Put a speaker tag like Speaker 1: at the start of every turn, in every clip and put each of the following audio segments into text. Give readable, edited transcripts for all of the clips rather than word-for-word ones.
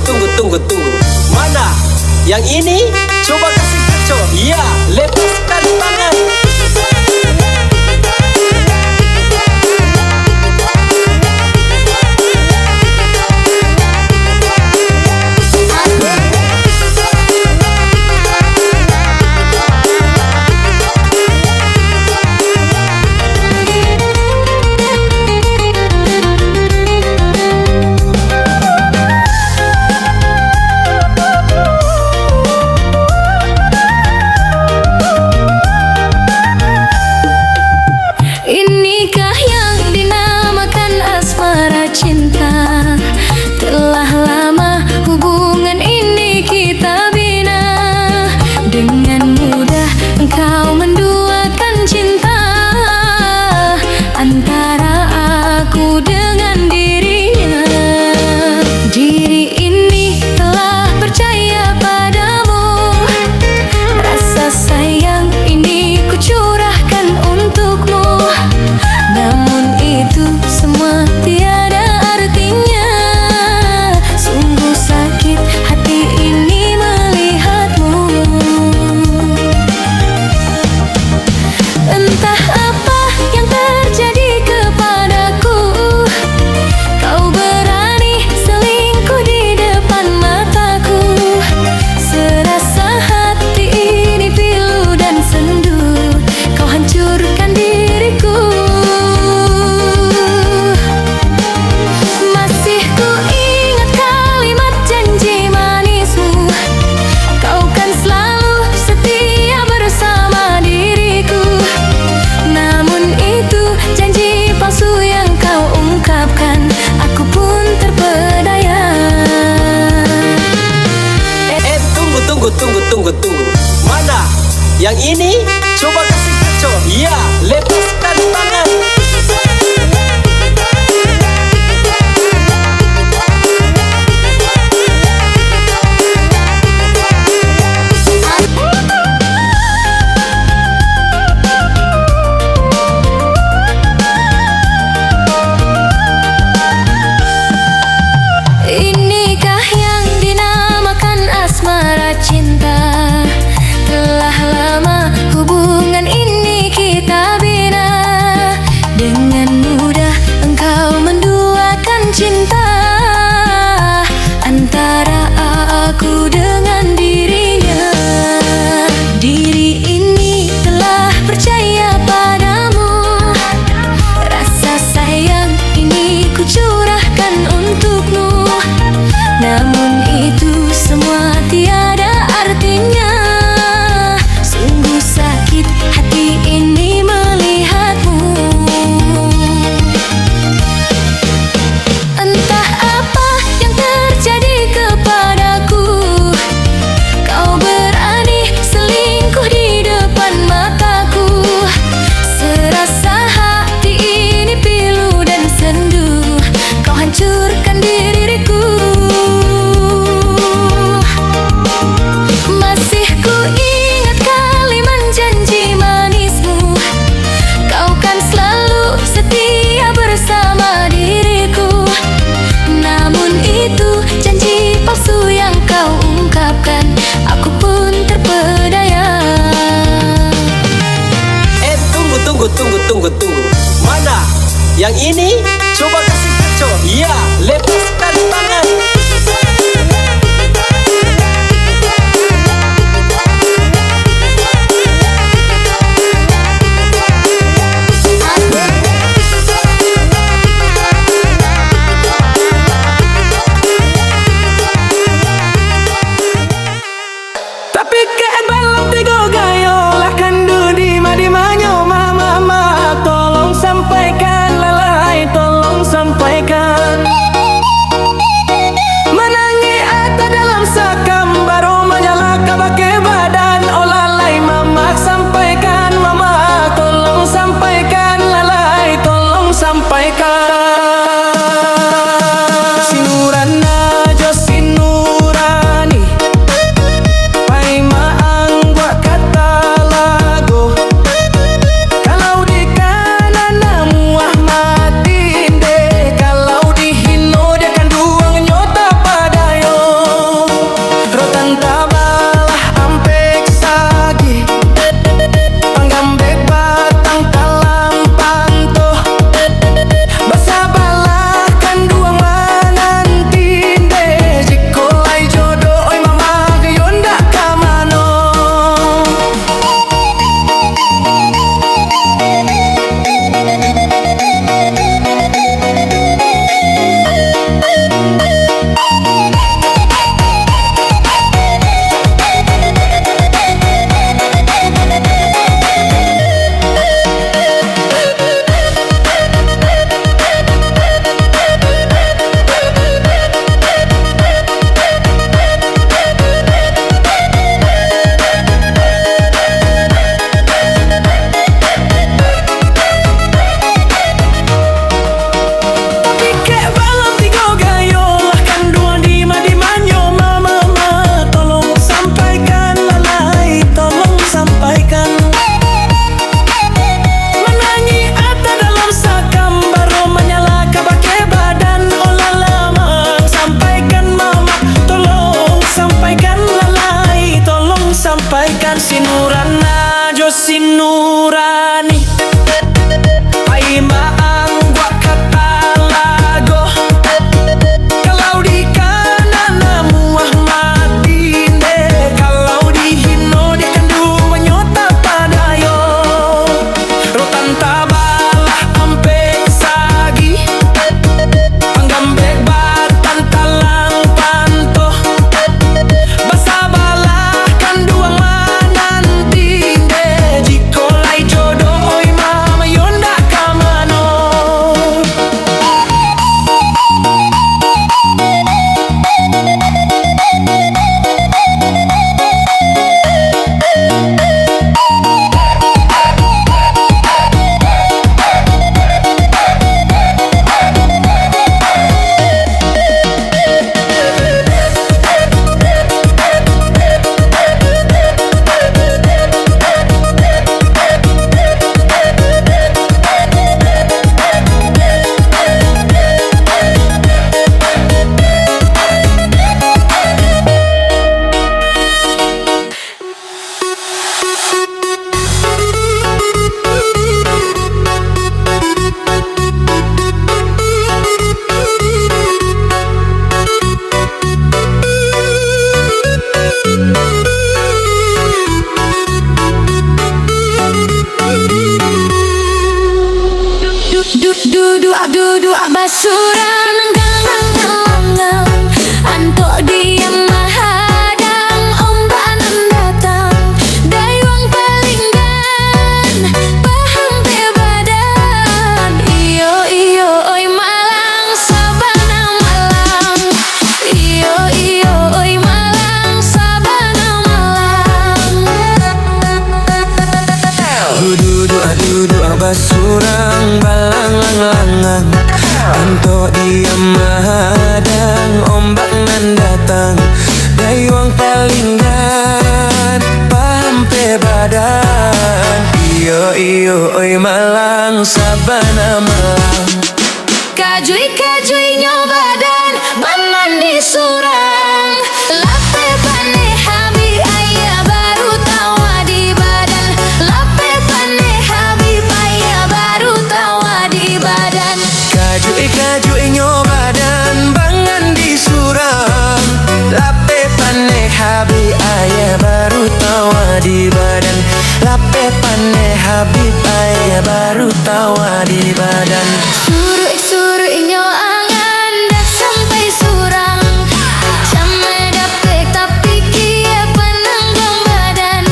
Speaker 1: Tunggu. Mana? Yang ini? Coba kasih kacau. Iya, lepaskan tangan.
Speaker 2: Inikah yang dinamakan asmara cinta? Telah lama hubungan ini kita bina. Dengan mudah engkau menduakan cinta antara aku dengan dirinya. Diri ini telah percaya padamu. Rasa sayang ini ku curahkan untukmu. Namun itu semua tiada artinya. Sungguh sakit hati ini melihatmu. Entah apa yang terjadi kepadaku. Kau berani selingkuh di depan mataku. Serasa hati ini pilu dan sendu. Kau hancurkan diriku. Masih ku ingat kalimat janji manismu. Kau kan selalu setia bersama diriku. Namun itu janji palsu yang kau ungkapkan. Aku pun terpedaya.
Speaker 1: Tunggu. Mana? Yang ini? Coba kasih kacau. Iya, lepaskan tangan.
Speaker 2: Inikah yang dinamakan asmara cinta? Telah lama hubungan ini kita bina. surang nanggang antok dia mahadang ombak nan datang dayung palinggan paham pe badan iyo iyo oi malang sabana malang iyo iyo oi malang sabana malang
Speaker 3: Duduk basurang balang lang-langang antok dia mahadang ombak nan datang dayung palinggan paham pe badan iyo iyo oi malang sabana malang
Speaker 2: kajui nyo badan banan di surang lape pane habi ayah baru tawa di badan lape pane habi ayah baru tawa di badan
Speaker 3: kajui nyo badan bangan di surang lape pane habi ayah baru tawa di badan lape pane habib ayah baru tawa di badan
Speaker 2: Suruh nyo angan dak sampai surang Cama dapet tapi kia penanggung badan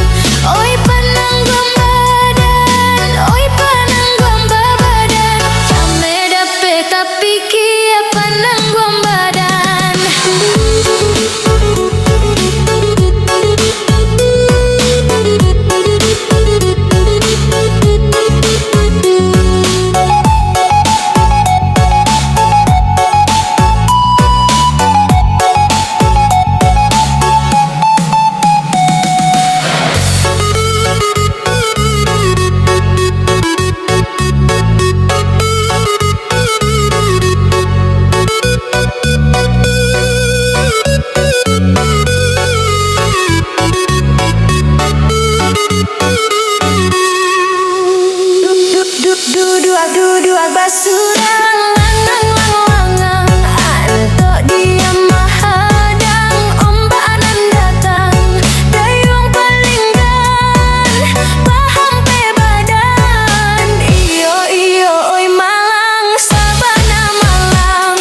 Speaker 2: Oi penanggung badan Oi penanggung badan Cama dapet tapi kia penanggung badan Duduk basurang lang antok dia mahadang ombak nan datang dayung palinggan paham pe badan iyo iyo oi malang sabana malang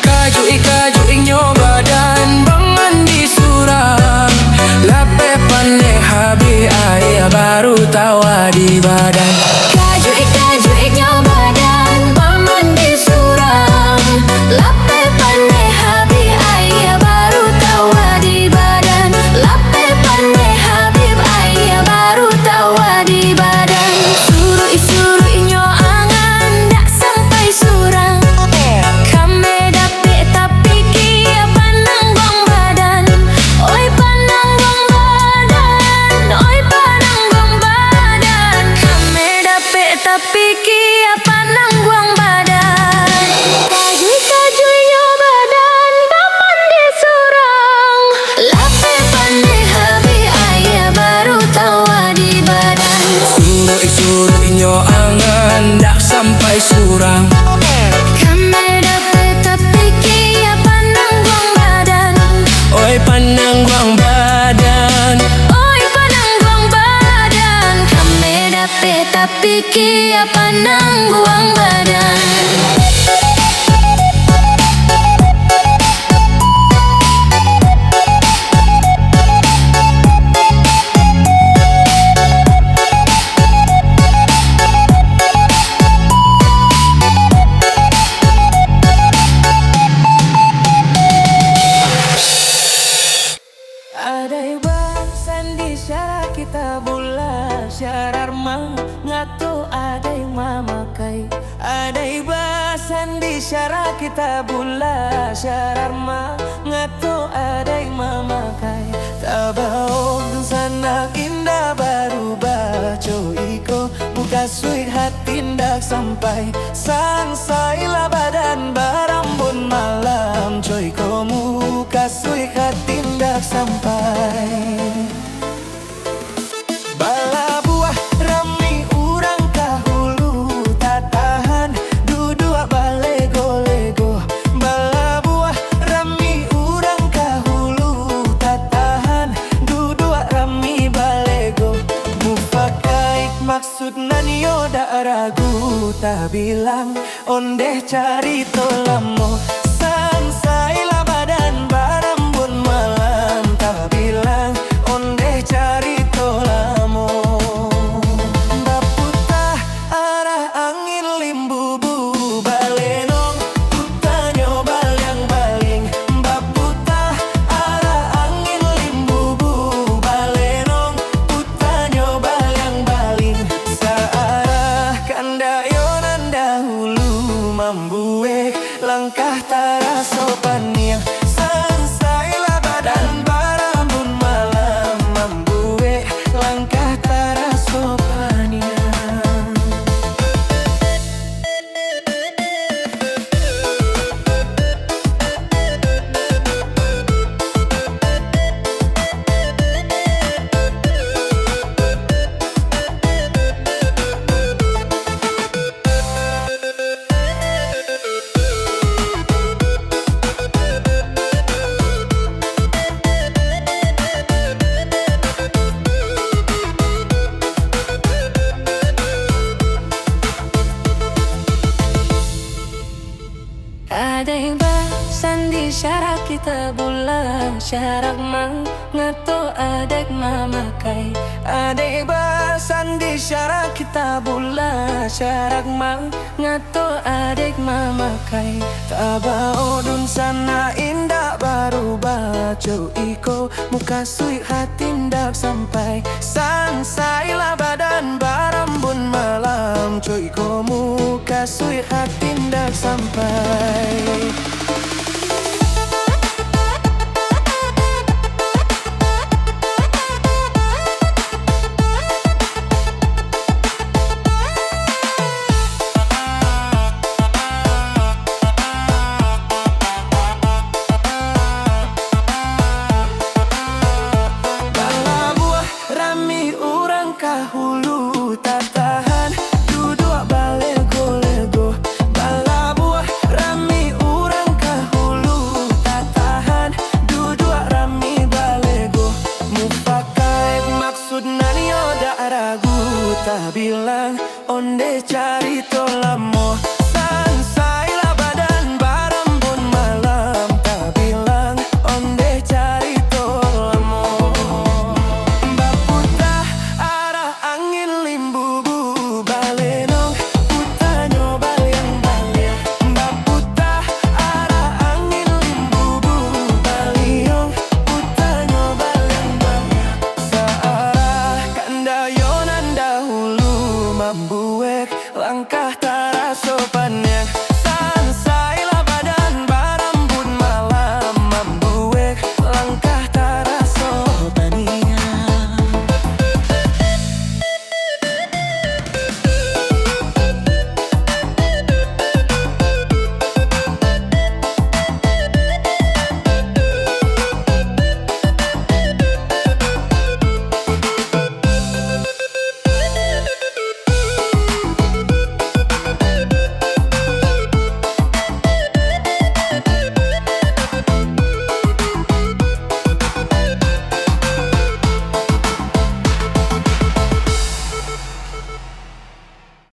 Speaker 3: kajui nyo badan bangan di surang lape pane habi ayah baru tawa di badan
Speaker 2: kajui nyo badan baman di surang lape pane habi ayah baru tawa di badan lape pane habib ayah baru tawa di badan suruh nyo angan dak sampai surang kame dapet tapi kia pananggung badan oi pananggung badan oi pananggung badan kame dapet tapi kia pananggung badan kajui nyo badan baman di surang lape pane habi ayah baru tawa di badan
Speaker 3: suruh nyo angan dak sampai surang
Speaker 2: kame dapet tapi kia pananggung badan
Speaker 3: oi pananggung badan
Speaker 2: oi pananggung badan kame dapet tapi kia pananggung badan
Speaker 3: Adai bangsan di syara kita bula syarar ngatu adai mamakai adai basan di syara kita bula syarar ngatu adai mamakai tabaong sana indah baru baco iko buka suik hati ndak sampai sansailah badan barambun malam coy ko muka suik hati ndak sampai bala buah rami urang kahulu tak tahan duduk balego-lego bala buah rami urang kahulu tak tahan duduk rami balego mufakaik maksud nanyo dak ragu tak bilang Ondeh cari tolamo sansailah badan barambun malam tak bilang ondeh cari tolamo baputah arah angin limbubu balenong putanyo balyang baling baputah arah angin limbubu balenong putanyo balyang baling searah kandayonan dahulu mambuek langkah tara sopaniang sansailah badan barambun malam mambuek langkah tara sopaniang
Speaker 2: Ada yang basan di syarak kita bulan syarak mang ngato adek mamakai
Speaker 3: Adek basan di syarak kita bulan syarak mang
Speaker 2: ngato adek mamakai
Speaker 3: tabao dun sana indah baru baco iko muka sui hati ndak sampai sansailah badan barambun malam coiko muka sui hati ndak sampai